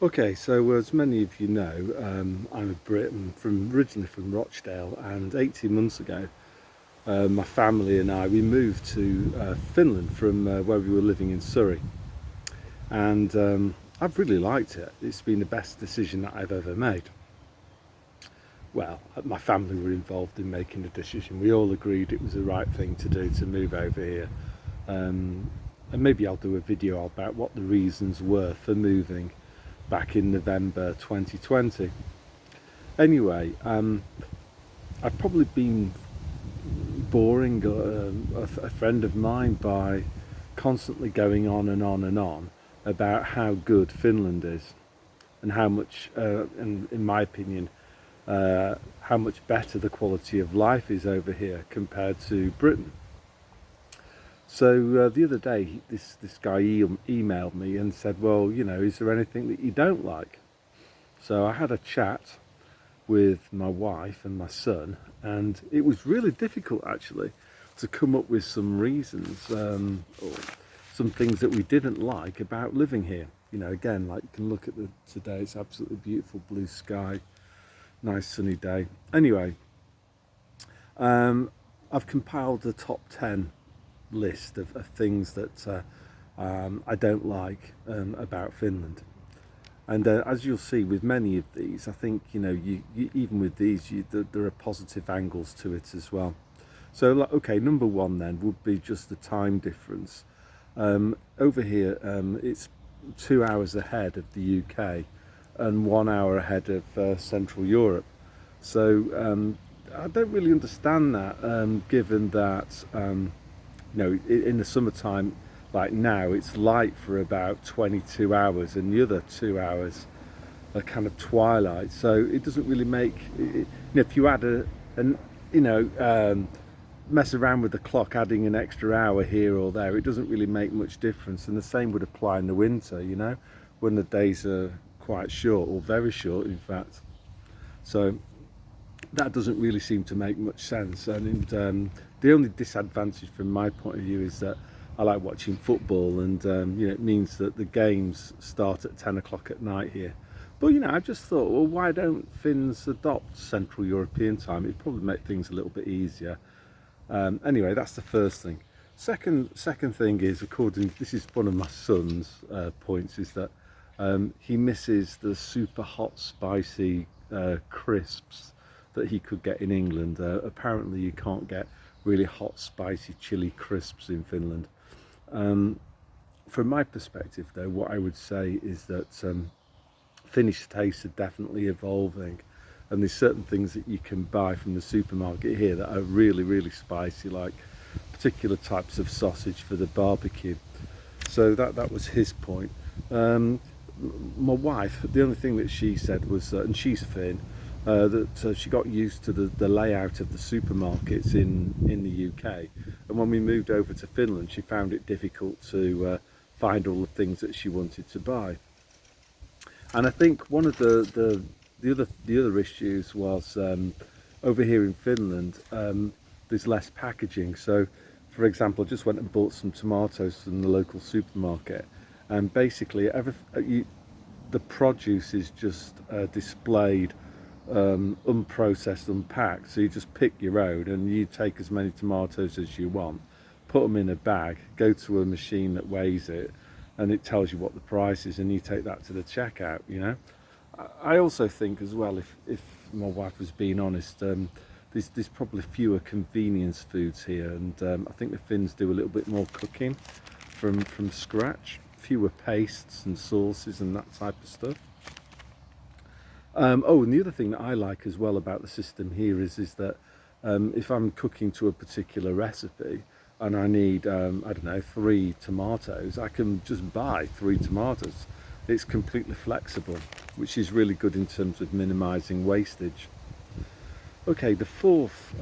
Okay, so as many of you know, I'm a Brit and originally from Rochdale, and 18 months ago, my family and we moved to Finland from where we were living in Surrey, and I've really liked it. It's been the best decision that I've ever made. Well, my family were involved in making the decision. We all agreed it was the right thing to do to move over here, and maybe I'll do a video about what the reasons were for moving back in November 2020. Anyway, I've probably been boring a friend of mine by constantly going on and on and on about how good Finland is and how much, in my opinion, how much better the quality of life is over here compared to Britain. So the other day, this guy emailed me and said, "Well, is there anything that you don't like?" So I had a chat with my wife and my son, and it was really difficult actually to come up with some reasons or some things that we didn't like about living here. Again, like you can look at today; it's absolutely beautiful blue sky, nice sunny day. Anyway, I've compiled the top 10 list of things that I don't like about Finland. And as you'll see with many of these, I think you even with these, there are positive angles to it as well. So, okay, number one then would be just the time difference. Over here, it's 2 hours ahead of the UK and 1 hour ahead of Central Europe. So I don't really understand that, given that in the summertime, like now, it's light for about 22 hours, and the other 2 hours are kind of twilight. So it doesn't really make, if you add mess around with the clock, adding an extra hour here or there, it doesn't really make much difference. And the same would apply in the winter, when the days are quite short or very short, in fact. So that doesn't really seem to make much sense. And the only disadvantage from my point of view is that I like watching football, and it means that the games start at 10 o'clock at night here. But I just thought, well, why don't Finns adopt Central European time? It'd probably make things a little bit easier. Anyway, that's the first thing. Second thing is, this is one of my son's points, is that he misses the super hot, spicy crisps that he could get in England. Apparently, you can't get really hot, spicy chili crisps in Finland. From my perspective, though, what I would say is that Finnish tastes are definitely evolving, and there's certain things that you can buy from the supermarket here that are really, really spicy, like particular types of sausage for the barbecue. So that was his point. My wife, the only thing that she said was, and she's Finn, that she got used to the layout of the supermarkets in the UK, and when we moved over to Finland, she found it difficult to find all the things that she wanted to buy. And I think one of the other issues was, over here in Finland, there's less packaging. So, for example, I just went and bought some tomatoes from the local supermarket, and basically the produce is just displayed unprocessed, unpacked. So you just pick your own, and you take as many tomatoes as you want, put them in a bag, go to a machine that weighs it, and it tells you what the price is, and you take that to the checkout. I also think as well, if my wife was being honest, there's probably fewer convenience foods here, and I think the Finns do a little bit more cooking from scratch, fewer pastes and sauces and that type of stuff. And the other thing that I like as well about the system here is that if I'm cooking to a particular recipe and I need, I don't know, 3 tomatoes, I can just buy 3 tomatoes. It's completely flexible, which is really good in terms of minimizing wastage. Okay, the fourth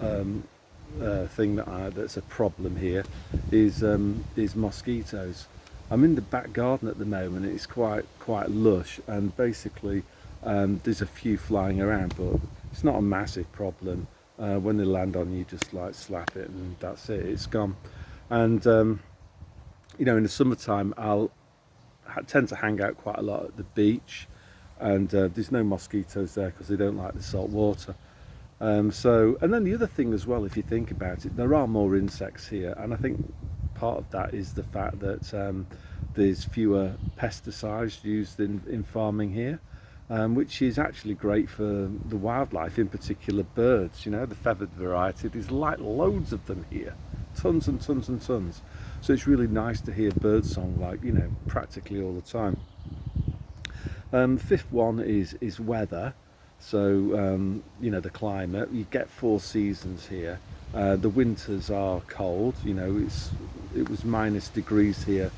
thing that's a problem here is mosquitoes. I'm in the back garden at the moment. It's quite lush, and basically there's a few flying around, but it's not a massive problem. When they land on you, just like slap it and that's it, it's gone. And in the summertime, I'll tend to hang out quite a lot at the beach, and there's no mosquitoes there because they don't like the salt water. And then the other thing as well, if you think about it, there are more insects here, and I think part of that is the fact that there's fewer pesticides used in farming here, which is actually great for the wildlife, in particular birds. You know, the feathered variety, there's like loads of them here, tons and tons and tons. So it's really nice to hear bird song, like, you know, practically all the time. Fifth one is weather. So you know, the climate. You get 4 seasons here. The winters are cold. You know, it was -degrees here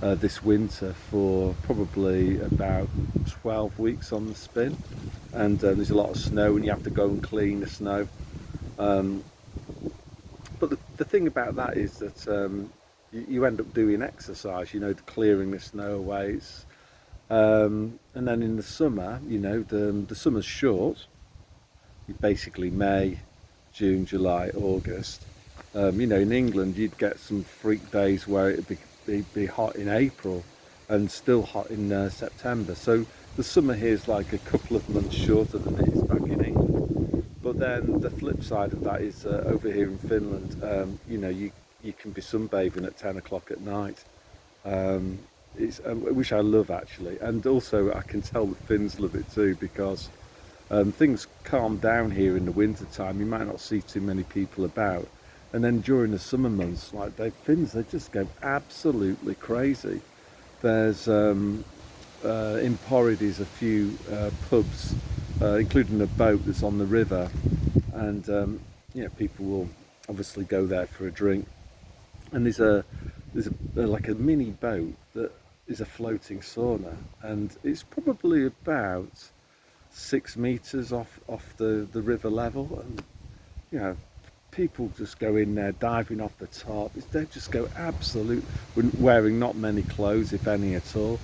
this winter for probably about 12 weeks on the spin, and there's a lot of snow, and you have to go and clean the snow. But the thing about that is that you end up doing exercise. You know, clearing the snow away. And then in the summer, you know, the summer's short. Basically May, June, July, August. You know, in England you'd get some freak days where it'd be hot in April and still hot in September. So the summer here is like a couple of months shorter than it is back in England. But then the flip side of that is over here in Finland, you know, you can be sunbathing at 10 o'clock at night. Which I love actually, and also I can tell the Finns love it too, because things calm down here in the winter time. You might not see too many people about, and then during the summer months, like Finns, they just go absolutely crazy. There's in Pori, a few pubs, including a boat that's on the river, and you know, people will obviously go there for a drink. And there's like a mini boat that is a floating sauna, and it's probably about 6 meters off the river level, and you know, people just go in there diving off the top. They just go absolute, wearing not many clothes, if any at all.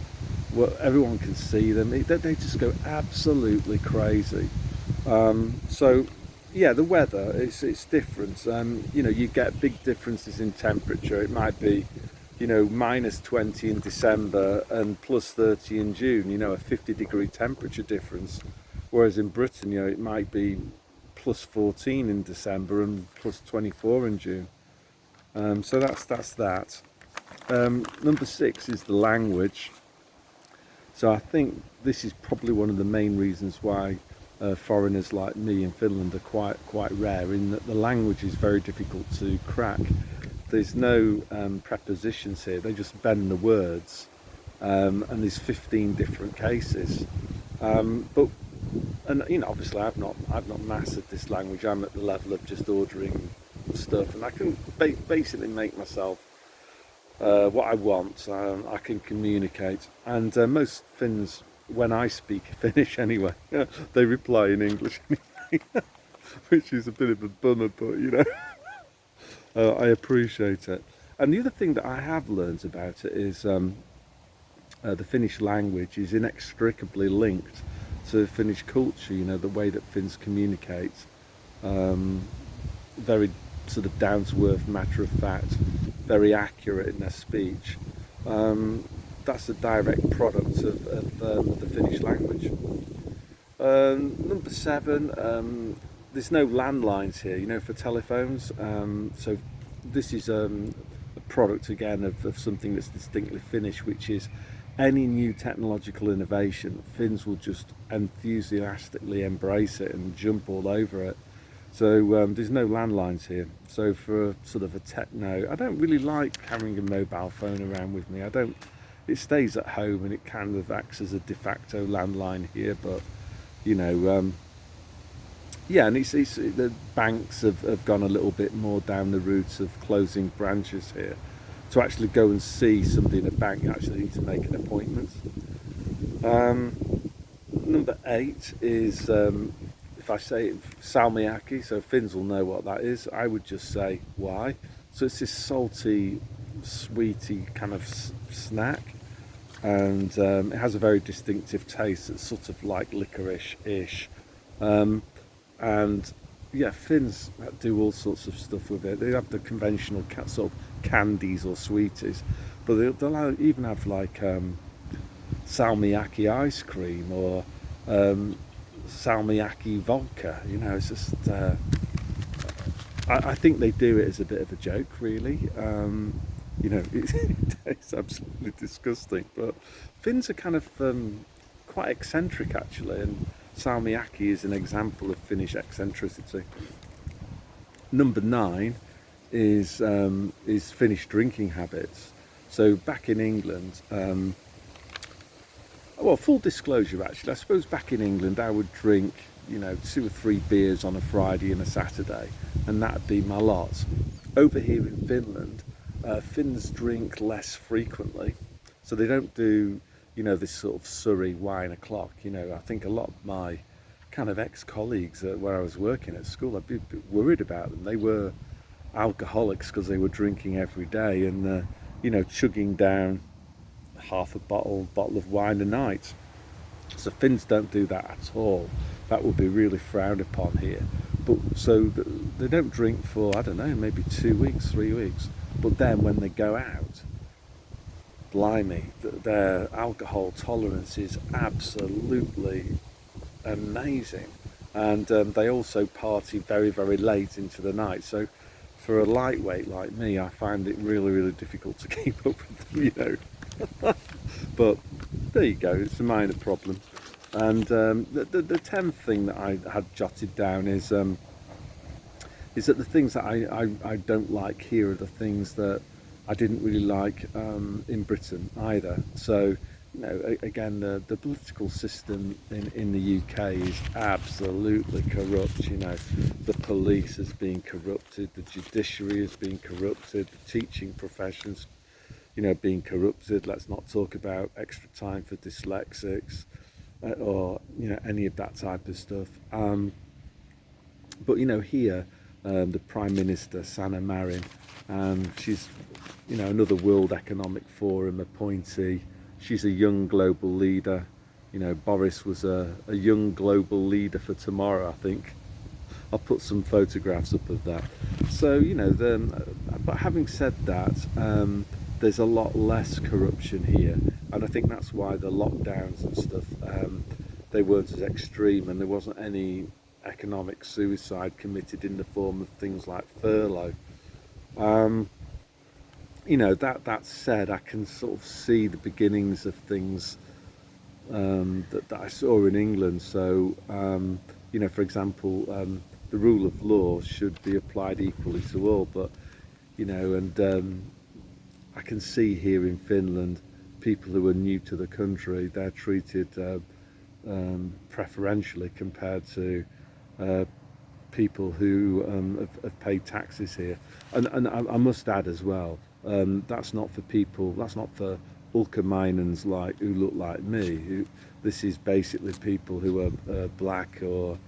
Well, everyone can see them. They just go absolutely crazy. So yeah, the weather, it's different. You know, you get big differences in temperature. It might be, you know, -20 in December and +30 in June. You know, a 50-degree temperature difference. Whereas in Britain, you know, it might be +14 in December and +24 in June. So that's that. Number 6 is the language. So I think this is probably one of the main reasons why foreigners like me in Finland are quite rare, in that the language is very difficult to crack. There's no prepositions here; they just bend the words, and there's 15 different cases. And you know, obviously, I've not mastered this language. I'm at the level of just ordering stuff, and I can basically make myself what I want. I can communicate, and most Finns, when I speak Finnish anyway, they reply in English anyway, which is a bit of a bummer, but you know, I appreciate it. And the other thing that I have learned about it is the Finnish language is inextricably linked to Finnish culture. You know, the way that Finns communicate, very sort of down to earth, matter of fact, very accurate in their speech. That's a direct product of the Finnish language. Number 7, there's no landlines here, you know, for telephones. So this is a product again of something that's distinctly Finnish, which is any new technological innovation, Finns will just enthusiastically embrace it and jump all over it. So there's no landlines here. So for a sort of a techno, I don't really like carrying a mobile phone around with me. It stays at home and it kind of acts as a de facto landline here, but you know, yeah, and the banks have gone a little bit more down the route of closing branches here. To actually go and see somebody in a bank, you actually need to make an appointment. Number 8 is, if I say it, salmiakki, so Finns will know what that is. I would just say why. So it's this salty, sweety kind of snack, and it has a very distinctive taste. It's sort of like licorice-ish, and yeah, Finns do all sorts of stuff with it. They have the conventional sort of candies or sweeties, but they'll even have like salmiakki ice cream or salmiakki vodka. You know, it's just I think they do it as a bit of a joke, really. You know, it's absolutely disgusting. But Finns are kind of quite eccentric, actually, and salmiakki is an example of Finnish eccentricity. Number 9 is Finnish drinking habits. So back in England, well, full disclosure, actually, I suppose back in England I would drink, you know, 2 or 3 beers on a Friday and a Saturday, and that'd be my lot. Over here in Finland, Finns drink less frequently, so they don't do, you know, this sort of Surrey wine o'clock. You know, I think a lot of my kind of ex-colleagues where I was working at school, I'd be a bit worried about them. They were alcoholics because they were drinking every day and, you know, chugging down half a bottle of wine a night. So Finns don't do that at all. That would be really frowned upon here. But so they don't drink for, I don't know, maybe 2 weeks, 3 weeks. But then when they go out, blimey, their alcohol tolerance is absolutely amazing. And they also party very, very late into the night. So for a lightweight like me, I find it really, really difficult to keep up with them, you know. But there you go, it's a minor problem. And the 10th thing that I had jotted down is that the things that I don't like here are the things that I didn't really like in Britain either. So, you know, again, the political system in the UK is absolutely corrupt. You know, the police has been corrupted, the judiciary has been corrupted, the teaching professions, you know, being corrupted. Let's not talk about extra time for dyslexics or, you know, any of that type of stuff. But, you know, here, the Prime Minister, Sanna Marin, she's, you know, another World Economic Forum appointee. She's a young global leader. You know, Boris was a young global leader for tomorrow, I think. I'll put some photographs up of that. So, you know, but having said that, there's a lot less corruption here, and I think that's why the lockdowns and stuff, they weren't as extreme, and there wasn't any economic suicide committed in the form of things like furlough. You know, that said, I can sort of see the beginnings of things that I saw in England. So, you know, for example, the rule of law should be applied equally to all, but, you know, and I can see here in Finland, people who are new to the country, they're treated preferentially compared to people who have paid taxes here. And I must add as well, that's not for people, that's not for Ulkomainens who look like me. This is basically people who are black or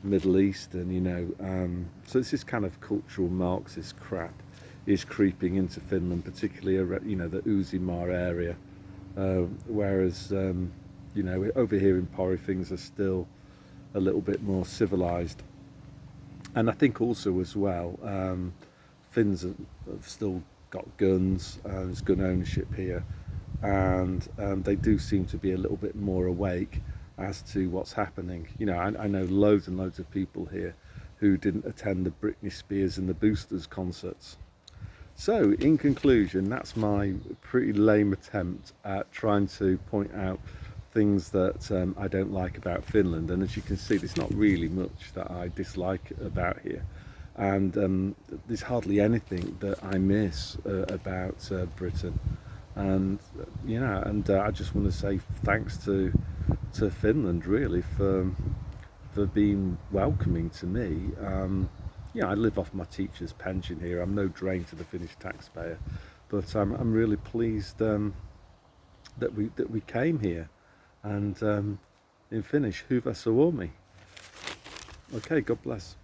Middle Eastern, you know. So this is kind of cultural Marxist crap is creeping into Finland, particularly, you know, the Uusimaa area. Whereas, you know, over here in Pori, things are still a little bit more civilized. And I think also as well, Finns have still got guns, there's gun ownership here, and they do seem to be a little bit more awake as to what's happening. You know, I know loads and loads of people here who didn't attend the Britney Spears and the Boosters concerts. So, in conclusion, that's my pretty lame attempt at trying to point out things that I don't like about Finland. And as you can see, there's not really much that I dislike about here. And there's hardly anything that I miss about Britain. And, you know, and I just want to say thanks to Finland, really, for being welcoming to me. Yeah, I live off my teacher's pension here. I'm no drain to the Finnish taxpayer, but I'm really pleased that we came here. And in Finnish, hyvä Suomi. Okay, God bless.